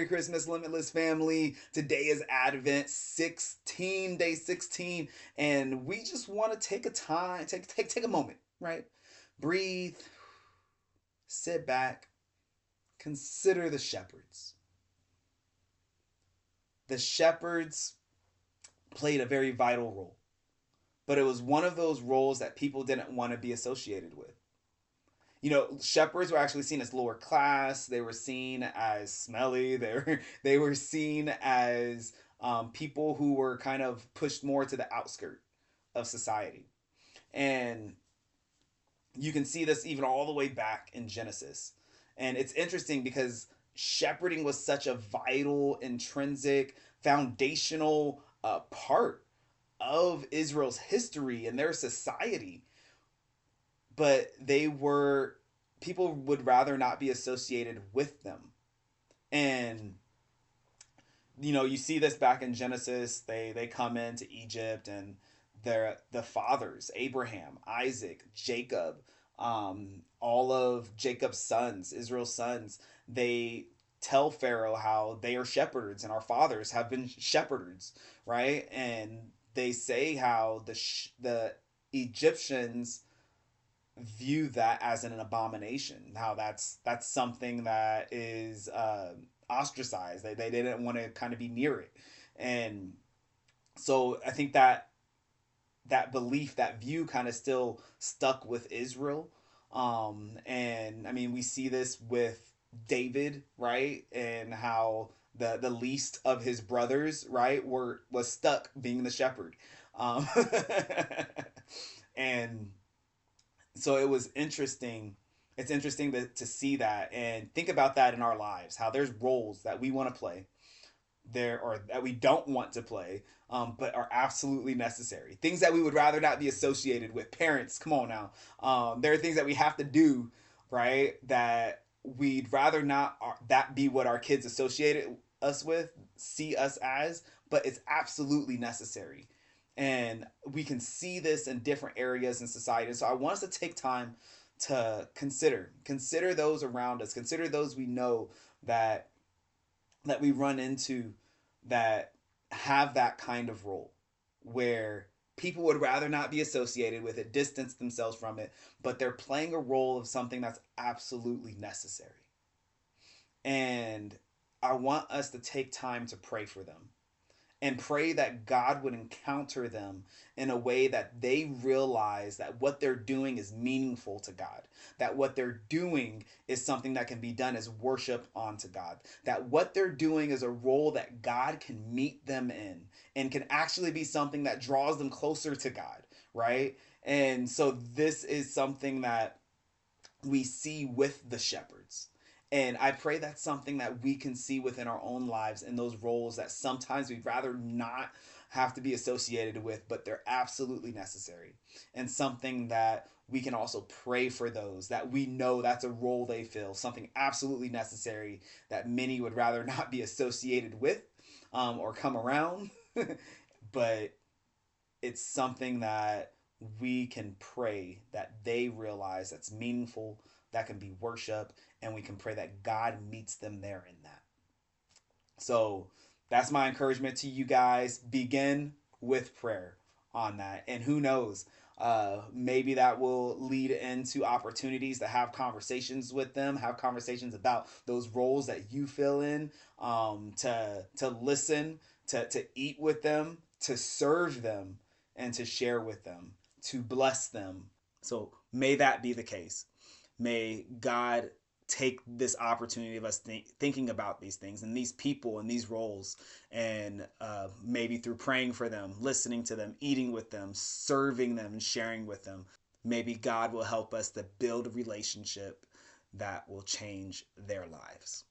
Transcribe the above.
Merry Christmas, Limitless family. Today is Advent 16, day 16, and we just want to take a time, take a moment, right? Breathe, sit back, consider the shepherds. The shepherds played a very vital role, but it was one of those roles that people didn't want to be associated with. Shepherds were actually seen as lower class. They were seen as smelly. They were seen as people who were kind of pushed more to the outskirt of society. And you can see this even all the way back in Genesis. And it's interesting because shepherding was such a vital, intrinsic, foundational part of Israel's history and their society. But people would rather not be associated with them. And you see this back in Genesis. They come into Egypt, and the fathers, Abraham, Isaac, Jacob, all of Jacob's sons, Israel's sons, they tell Pharaoh how they are shepherds and our fathers have been shepherds, right? And they say how the Egyptians view that as an abomination. How that's something that is ostracized. They didn't want to kind of be near it. And so I think that belief, that view, kind of still stuck with Israel. And I mean, we see this with David, right? And how the least of his brothers, right, was stuck being the shepherd. Um, and so it was interesting. It's interesting to see that and think about that in our lives, how there's roles that we want to play there, or that we don't want to play, but are absolutely necessary. Things that we would rather not be associated with. Parents, come on now. There are things that we have to do, right, that we'd rather not that be what our kids associated us with, see us as, but it's absolutely necessary. And we can see this in different areas in society. So I want us to take time to consider those around us, consider those we know that we run into, that have that kind of role where people would rather not be associated with it, distance themselves from it, but they're playing a role of something that's absolutely necessary. And I want us to take time to pray for them and pray that God would encounter them in a way that they realize that what they're doing is meaningful to God, that what they're doing is something that can be done as worship unto God, that what they're doing is a role that God can meet them in and can actually be something that draws them closer to God, right? And so this is something that we see with the shepherds. And I pray that's something that we can see within our own lives in those roles that sometimes we'd rather not have to be associated with, but they're absolutely necessary. And something that we can also pray for those that we know that's a role they fill, something absolutely necessary that many would rather not be associated with, or come around. But it's something that we can pray that they realize that's meaningful, that can be worship, and we can pray that God meets them there in that. So that's my encouragement to you guys. Begin with prayer on that. And who knows, maybe that will lead into opportunities to have conversations with them, have conversations about those roles that you fill in, to listen, to eat with them, to serve them, and to share with them, to bless them. So may that be the case. May God take this opportunity of us thinking about these things and these people and these roles, and maybe through praying for them, listening to them, eating with them, serving them, and sharing with them, maybe God will help us to build a relationship that will change their lives.